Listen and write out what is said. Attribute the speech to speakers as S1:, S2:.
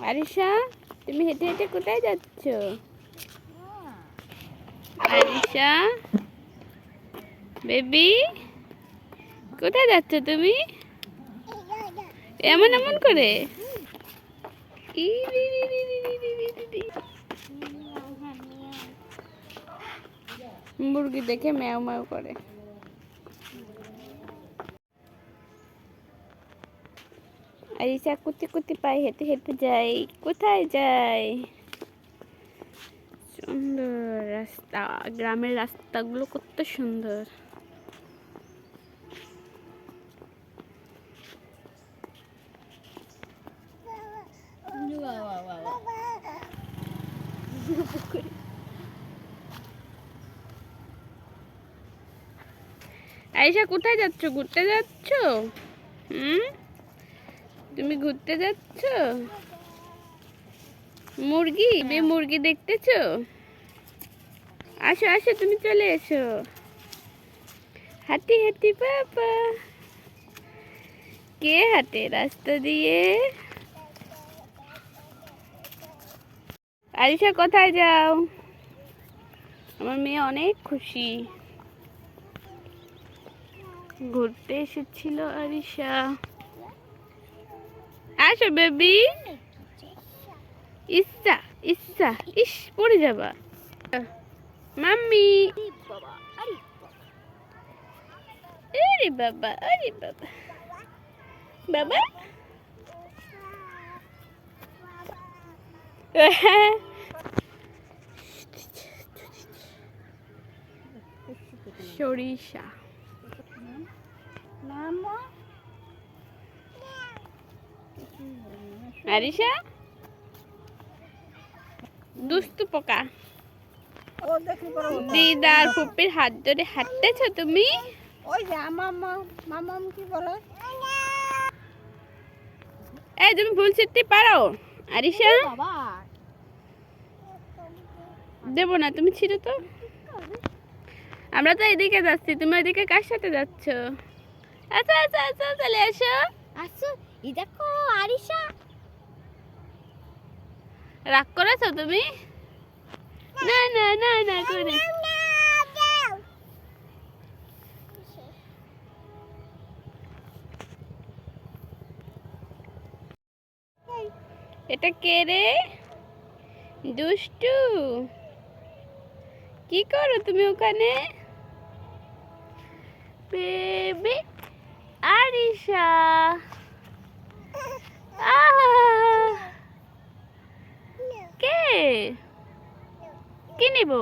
S1: আরিশা, তুমি হেঁটে হেঁটে কোথায় যাচ্ছ? আরিশা বেবি, কোথায় যাচ্ছ তুমি? এমন এমন করে মুরগি দেখে ম্যাও ম্যাও করে। আরিশা কুতি কুতি পায়ে হেঁটে হেঁটে যাই। কোথায় যাই? সুন্দর রাস্তা, গ্রামের রাস্তাগুলো কত সুন্দর। আরিশা কোথায় যাচ্ছ? ঘুরতে যাচ্ছ? তুমি ঘুরতে যাচ্ছ? মুরগি মুরগি দেখতেছো? আসো আসো, তুমি চলে এসো। হাঁটি হাঁটি বাবা, কে হাঁটে রাস্তা দিয়ে? আরিশা কোথায় যাও? আমার মেয়ে অনেক খুশি, ঘুরতে এসেছিল আরিশা। আসো বেবি। ইচ্ছা ইচ্ছা, ইস পড়ে যাবা মাম্মি। আরে বাবা, আরে বাবা, বাবা সরিষা। আরিশা দুষ্টু পোকা। দিদার ফুপির হাত ধরে হাঁটতেছো তুমি?
S2: ওই যে মামাম কি বলে?
S1: এই তুমি ভুল ছিটতে পারো আরিশা?
S2: বাবা
S1: দেবো না, তুমি ছিড়ো তো। আমরা তো এদিকে যাচ্ছি, তুমি এদিকে কার সাথে যাচ্ছ? আচ্ছা আচ্ছা আচ্ছা, চলে এসো।
S2: আসো, এই দেখো আরিশা।
S1: রাগ করেছো তুমি? না না না না করে। এটা কে রে? দুষ্টু, কি করো তুমি ওখানে? বেবি আরিশা, কে কি নিব?